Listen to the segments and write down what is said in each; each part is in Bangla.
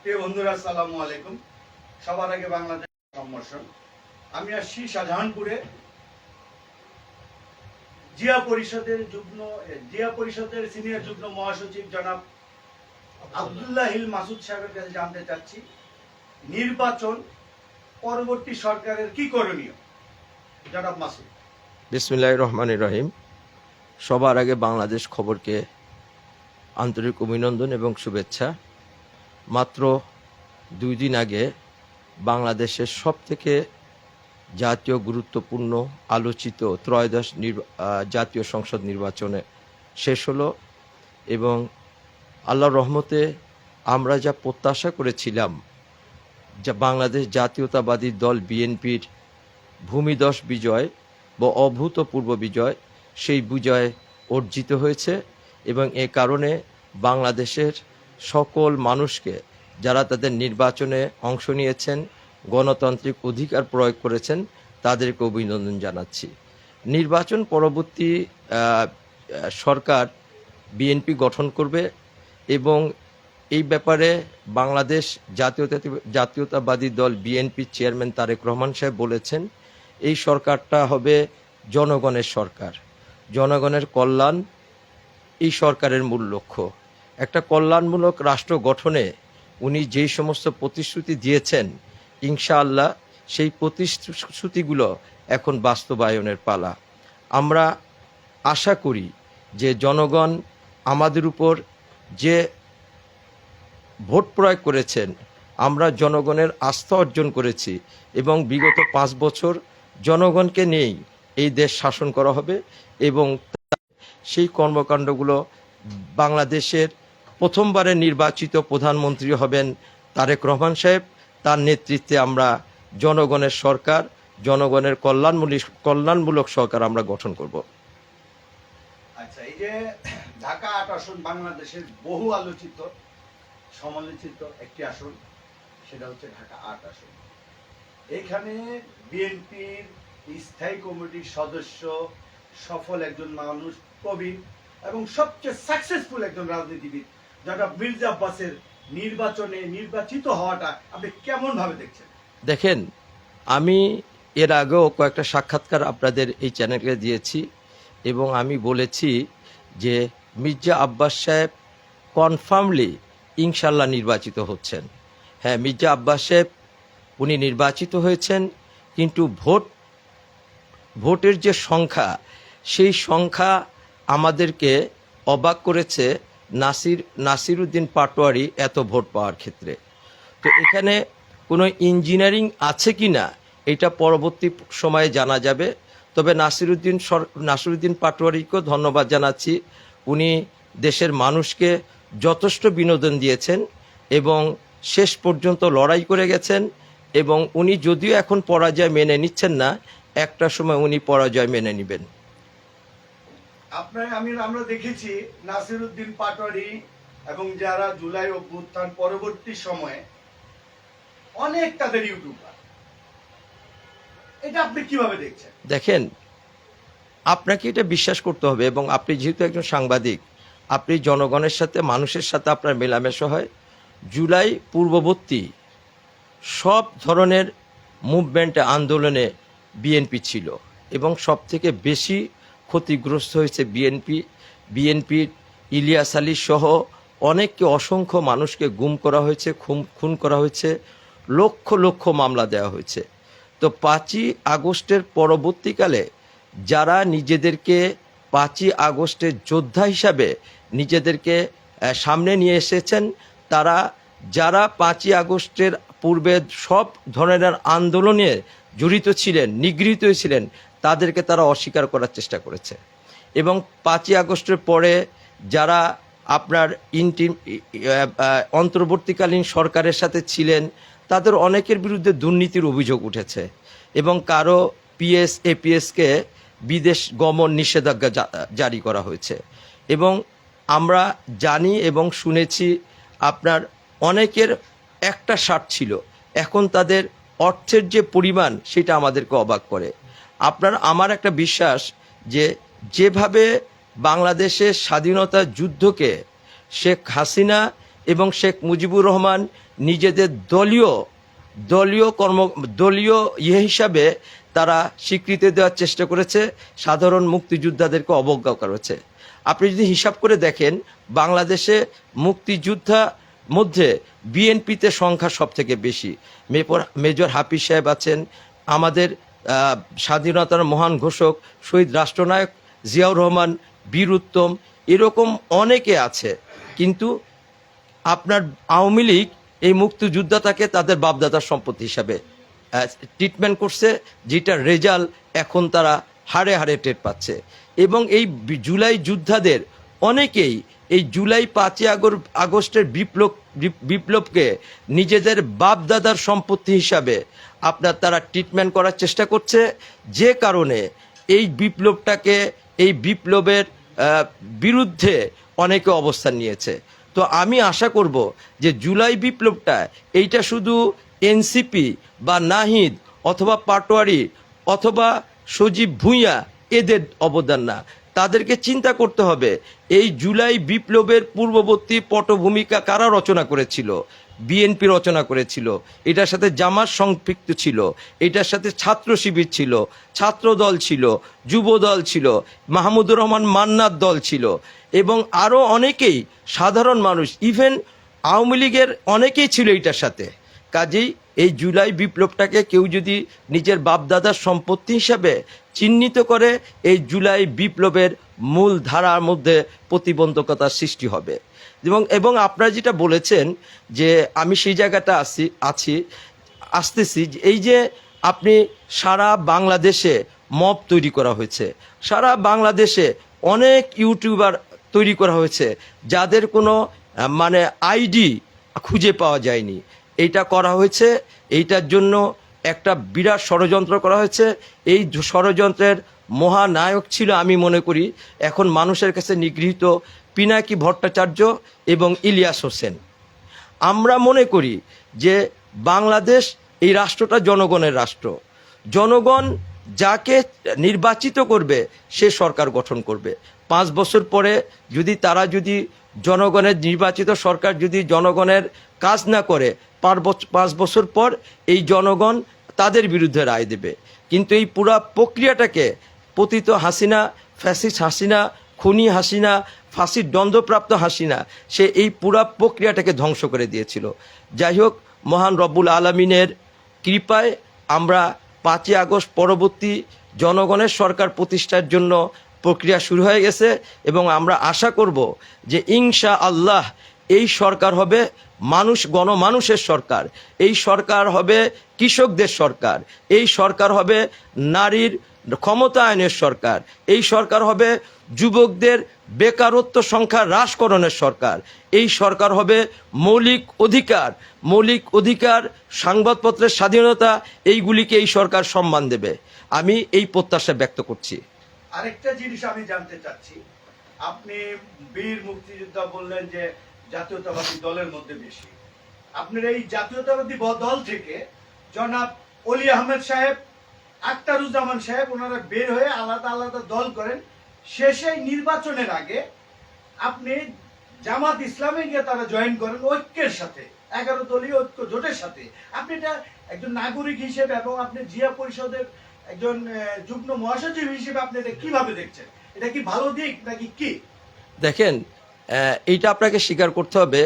প্রিয় বন্ধুরা, আসসালামু আলাইকুম। সবার আগে বাংলাদেশ সম্মর্ষণ। আমি আসছি শাহজাহানপুরে জিয়া পরিষদের সিনিয়র যুগ্ম মহাসচিব জনাব আব্দুল্লাহ হিল মাসুদ সাহেবের কাছে জানতে চাচ্ছি, নির্বাচন পরবর্তী সরকারের কি করণীয়। জনাব মাসুদ। বিসমিল্লাহির রহমানির রহিম। সবার আগে বাংলাদেশ খবরকে আন্তরিক অভিনন্দন এবং শুভেচ্ছা। মাত্র 2 দিন আগে বাংলাদেশের সবথেকে জাতীয় গুরুত্বপূর্ণ আলোচিত ত্রয়োদশ জাতীয় সংসদ নির্বাচনে শেষ হলো এবং আল্লাহর রহমতে আমরা যা প্রত্যাশা করেছিলাম, যা বাংলাদেশ জাতীয়তাবাদী দল বিএনপির ভূমিধস বিজয় বা অভূতপূর্ব বিজয়, সেই বিজয় অর্জিত হয়েছে এবং এ কারণে বাংলাদেশের সকল মানুষকে, যারা তাদের নির্বাচনে অংশ নিয়েছেন, গণতান্ত্রিক অধিকার প্রয়োগ করেছেন, তাদেরকে অভিনন্দন জানাচ্ছি। নির্বাচন পরবর্তী সরকার বিএনপি গঠন করবে এবং এই ব্যাপারে বাংলাদেশ জাতীয়তাবাদী দল বিএনপির চেয়ারম্যান তারেক রহমান সাহেব বলেছেন, এই সরকারটা হবে জনগণের সরকার। জনগণের কল্যাণ এই সরকারের মূল লক্ষ্য। একটা কল্যাণমূলক রাষ্ট্র গঠনে উনি যেই সমস্ত প্রতিশ্রুতি দিয়েছেন, ইনশাআল্লাহ সেই প্রতিশ্রুতিগুলো এখন বাস্তবায়নের পালা। আমরা আশা করি যে জনগণ আমাদের উপর যে ভোট প্রয়োগ করেছেন, আমরা জনগণের আস্থা অর্জন করেছি এবং বিগত 5 বছর জনগণকে নিয়েই এই দেশ শাসন করা হবে এবং সেই কর্মকাণ্ডগুলো বাংলাদেশের প্রথমবারের নির্বাচিত প্রধানমন্ত্রী হবেন তারেক রহমান সাহেব। তার নেতৃত্বে আমরা জনগণের সরকার, জনগণের কল্যাণমূলক সরকার আমরা গঠন করব। আচ্ছা, এই যে ঢাকা 8 আসন বাংলাদেশের বহু আলোচিত সমালোচিত একটি আসন, সেটা হচ্ছে ঢাকা 8 আসন। এখানে বিএনপির স্থায়ী কমিটির সদস্য, সফল একজন মানুষ, প্রবীণ এবং সবচেয়ে সাকসেসফুল একজন রাজনীতিবিদ জনাব মির্জা আব্বাসের নির্বাচনে নির্বাচিত হওয়াটা আপনি কেমন ভাবে দেখছেন? দেখেন, আমি এর আগেও কয়েকটা সাক্ষাৎকার আপনাদের এই চ্যানেলকে দিয়েছি এবং আমি বলেছি যে মির্জা আব্বাস সাহেব কনফার্মলি ইনশাল্লাহ নির্বাচিত হচ্ছেন। হ্যাঁ, মির্জা আব্বাস সাহেব উনি নির্বাচিত হয়েছেন, কিন্তু ভোটের যে সংখ্যা, সেই সংখ্যা আমাদেরকে অবাক করেছে। নাসিরউদ্দিন পাটোয়ারি এত ভোট পাওয়ার ক্ষেত্রে, তো এখানে কোনো ইঞ্জিনিয়ারিং আছে কি না এটা পরবর্তী সময়ে জানা যাবে। তবে নাসিরউদ্দিন পাটোয়ারিকেও ধন্যবাদ জানাচ্ছি। উনি দেশের মানুষকে যথেষ্ট বিনোদন দিয়েছেন এবং শেষ পর্যন্ত লড়াই করে গেছেন এবং উনি যদিও এখন পরাজয় মেনে নিচ্ছেন না, একটা সময় উনি পরাজয় মেনে নেবেন। আমরা দেখেছি নাসিরউদ্দিন পাটোয়ারি এবং যারা জুলাই অভ্যুত্থান পরবর্তী সময়ে অনেক তাদের ইউটিউবার, এটা আপনি কিভাবে দেখছেন? দেখেন, আপনাকে এটা বিশ্বাস করতে হবে এবং আপনি যেহেতু একজন সাংবাদিক, আপনি জনগণের সাথে, মানুষের সাথে আপনার মেলামেশা হয়। জুলাই পূর্ববর্তী সব ধরনের মুভমেন্টে, আন্দোলনে বিএনপি ছিল এবং সব থেকে বেশি ক্ষতিগ্রস্ত হয়েছে বিএনপির ইলিয়াস আলী সহ অনেককে, অসংখ্য মানুষকে গুম করা হয়েছে, খুন করা হয়েছে, লক্ষ লক্ষ মামলা দেওয়া হয়েছে। তো 5ই আগস্টের পরবর্তীকালে যারা নিজেদেরকে 5ই আগস্টের যোদ্ধা হিসাবে নিজেদেরকে সামনে নিয়ে এসেছেন, যারা 5ই আগস্টের পূর্বে সব ধরনের আন্দোলনে জড়িত ছিলেন, নিগৃহীত ছিলেন, তাদেরকে তারা অস্বীকার করার চেষ্টা করেছে এবং 5ই আগস্টের পরে যারা আপনার অন্তর্বর্তীকালীন সরকারের সাথে ছিলেন, তাদের অনেকের বিরুদ্ধে দুর্নীতির অভিযোগ উঠেছে এবং কারো এপিএসকে বিদেশ গমন নিষেধাজ্ঞা জারি করা হয়েছে। এবং আমরা জানি এবং শুনেছি আপনার অনেকের একটা স্বার্থ ছিল, এখন তাদের অর্থের যে পরিমাণ, সেটা আমাদেরকে অবাক করে। আমার একটা বিশ্বাস যে যেভাবে বাংলাদেশের স্বাধীনতা যুদ্ধকে শেখ হাসিনা এবং শেখ মুজিবুর রহমান নিজেদের দলীয় হিসাবে তারা স্বীকৃতি দেওয়ার চেষ্টা করেছে, সাধারণ মুক্তিযোদ্ধাদেরকে অবজ্ঞা করেছে। আপনি যদি হিসাব করে দেখেন, বাংলাদেশে মুক্তিযোদ্ধা মধ্যে বিএনপিতে সংখ্যা সব থেকে বেশি। মেজর হাফিজ সাহেব আছেন, আমাদের স্বাধীনতার মহান ঘোষক শহীদ রাষ্ট্রনায়ক জিয়াউর রহমান, বীর উত্তম, এরকম অনেকে আছে। কিন্তু আপনার আওয়ামী লীগ এই মুক্তিযোদ্ধাটাকে তাদের বাপদাদার সম্পত্তি হিসাবে ট্রিটমেন্ট করছে, যেটার রেজাল্ট এখন তারা হাড়ে হাড়ে টের পাচ্ছে। এবং এই জুলাই যোদ্ধাদের অনেকেই এই জুলাই 5ই আগস্টের বিপ্লবকে নিজেদের বাপদাদার সম্পত্তি হিসাবে তারা ট্রিটমেন্ট করার চেষ্টা করছে, যে কারণে এই বিপ্লবের বিরুদ্ধে অনেকে অবস্থান নিয়েছে। তো আমি আশা করব যে জুলাই বিপ্লবটা এইটা শুধু এনসিপি বা নাহিদ অথবা পাটোয়ারি অথবা সজীব ভুঁইয়া এদের অবদান না, তাদেরকে চিন্তা করতে হবে এই জুলাই বিপ্লবের পূর্ববর্তী পটভূমিকা কারা রচনা করেছিল। বিএনপি রচনা করেছিল, এটার সাথে জামাত সম্পৃক্ত ছিল, এটার সাথে ছাত্র শিবির ছিল, ছাত্র দল ছিল, যুব দল ছিল, মাহমুদুর রহমান মান্নার দল ছিল, এবং আরও অনেকেই সাধারণ মানুষ, ইভেন আওয়ামী লীগের অনেকেই ছিল এটার সাথে। কাজেই এই জুলাই বিপ্লবটাকে কেউ যদি নিজের বাপদাদার সম্পত্তি হিসাবে চিহ্নিত করে, এই জুলাই বিপ্লবের মূল ধারার মধ্যে প্রতিবন্ধকতার সৃষ্টি হবে। এবং আপনারা যেটা বলেছেন যে আমি সেই জায়গাটা আসতেছি, এই যে আপনি সারা বাংলাদেশে মব তৈরি করা হয়েছে, সারা বাংলাদেশে অনেক ইউটিউবার তৈরি করা হয়েছে যাদের কোনো আইডি খুঁজে পাওয়া যায়নি। এইটা করা হয়েছে, এইটার জন্য একটা বিরাট ষড়যন্ত্র করা হয়েছে। এই ষড়যন্ত্রের মহানায়ক ছিল আমি মনে করি এখন মানুষের কাছে নিগৃহীত পিনাকি ভট্টাচার্য এবং ইলিয়াস হোসেন। আমরা মনে করি যে বাংলাদেশ এই রাষ্ট্রটা জনগণের রাষ্ট্র, জনগণ যাকে নির্বাচিত করবে সে সরকার গঠন করবে। 5 বছর পরে যদি জনগণের নির্বাচিত সরকার যদি জনগণের কাজ না করে, 5 বছর পর এই জনগণ তাদের বিরুদ্ধে রায় দেবে। কিন্তু এই পুরা প্রক্রিয়াটাকে পতিত হাসিনা, ফ্যাসিস্ট হাসিনা, খুনি হাসিনা, ফাঁসির দণ্ডপ্রাপ্ত হাসিনা, সে এই পুরা প্রক্রিয়াটাকে ধ্বংস করে দিয়েছিল। যাই হোক, মহান রব্বুল আলামিনের কৃপায় আমরা 5ই আগস্ট পরবর্তী জনগণের সরকার প্রতিষ্ঠার জন্য প্রক্রিয়া শুরু হয়ে গেছে, এবং আমরা আশা করব যে ইনশাআল্লাহ এই সরকার হবে গণমানুষের সরকার, এই সরকার হবে কৃষকদের সরকার, এই সরকার হবে নারীর ক্ষমতায়নের সরকার, এই সরকার হবে যুবকদের বেকারত্ব সংখ্যা হ্রাসকরণের সরকার, এই সরকার হবে মৌলিক অধিকার, সংবাদপত্রের স্বাধীনতা, এইগুলিকে এই সরকার সম্মান দেবে। আমি এই প্রত্যাশা ব্যক্ত করছি। আরেকটা জিনিস আমি জানতে চাচ্ছি, আপনি বীর মুক্তিযোদ্ধা বললেন যে জাতীয়তাবাদী দলের মধ্যে বেশি, আপনার এই জাতীয়তাবাদী দল থেকে জনাব অলি আহমেদ সাহেব, আখতারুজ্জামান সাহেব, ওনারা বের হয়ে আলাদা আলাদা দল করেন, শেষে নির্বাচনের আগে আপনি জামাত ইসলামে গিয়ে তারা জয়েন করেন ঐক্যের সাথে, 11 দলীয় ঐক্য জোটের সাথে। আপনি এটা একজন নাগরিক হিসেবে এবং আপনি জিয়া পরিষদের একজন যুগ্ম মহাসচিব হিসেবে আপনি এটা কিভাবে দেখছেন? এটা কি ভালো দিক নাকি কি? দেখেন, এইটা আপনাকে স্বীকার করতে হবে,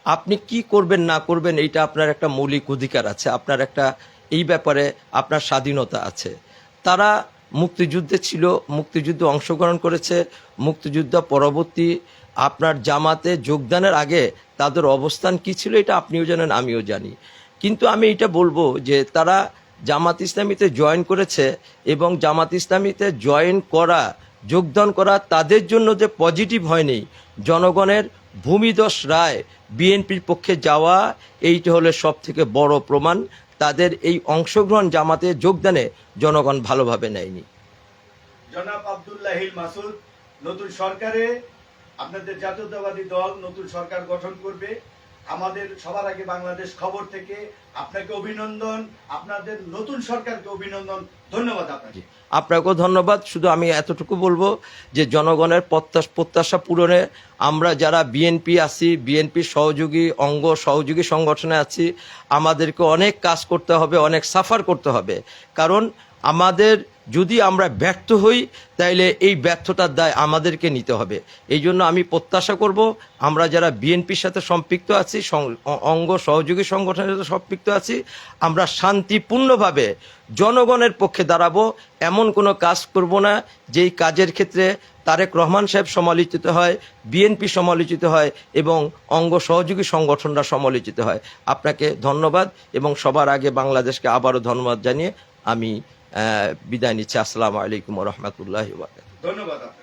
আপনি কি করবেন না করবেন এইটা আপনার একটা মৌলিক অধিকার আছে, আপনার একটা এই ব্যাপারে আপনার স্বাধীনতা আছে। তারা মুক্তিযুদ্ধে ছিল, মুক্তিযুদ্ধে অংশগ্রহণ করেছে, মুক্তিযুদ্ধ পরবর্তী আপনার জামাতে যোগদানের আগে তাদের অবস্থান কি ছিল এটা আপনিও জানেন, আমিও জানি। কিন্তু আমি এটা বলবো যে তারা জামাত ইসলামীতে জয়েন করেছে, এবং জামাত ইসলামীতে যোগদান করা তাদের জন্য যে পজিটিভ হয়নি, জনগণের ভূমিদস্য রায় বিএনপির পক্ষে যাওয়া, এইটা হলো সব থেকে বড় প্রমাণ তাদের এই অংশগ্রহণ জামাতে যোগদানে জনগণ ভালোভাবে নেয়নি। জনাব আব্দুল্লাহিল মাসুদ, নতুন সরকারে আপনাদের জাতীয়তাবাদী দল নতুন সরকার গঠন করবে, আমাদের সবার আগে বাংলাদেশ খবর থেকে আপনাকে অভিনন্দন, আপনাদের নতুন সরকারকে অভিনন্দন, ধন্যবাদ আপনাকে। আপনাকেও ধন্যবাদ। শুধু আমি এতটুকু বলবো যে জনগণের প্রত্যাশা পূরণে আমরা যারা বিএনপি আছি, বিএনপির সহযোগী সহযোগী সংগঠনে আছি, আমাদেরকে অনেক কাজ করতে হবে, অনেক সাফার করতে হবে। কারণ আমাদের যদি আমরা ব্যর্থ হই তাইলে এই ব্যর্থতার দায় আমাদেরকে নিতে হবে। এই জন্য আমি প্রত্যাশা করব আমরা যারা বিএনপির সাথে সম্পৃক্ত আছি, সহযোগী সংগঠনের সাথে সম্পৃক্ত আছি, আমরা শান্তিপূর্ণভাবে জনগণের পক্ষে দাঁড়াবো। এমন কোনো কাজ করব না যেই কাজের ক্ষেত্রে তারেক রহমান সাহেব সমালোচিত হয়, বিএনপি সমালোচিত হয় এবং সহযোগী সংগঠনরা সমালোচিত হয়। আপনাকে ধন্যবাদ এবং সবার আগে বাংলাদেশকে আবারও ধন্যবাদ জানিয়ে আমি বিদায় নিচ্ছি। আসসালামু আলাইকুম ওয়া রাহমাতুল্লাহি ওয়া বারাকাতুহু। ধন্যবাদ আপনাকে।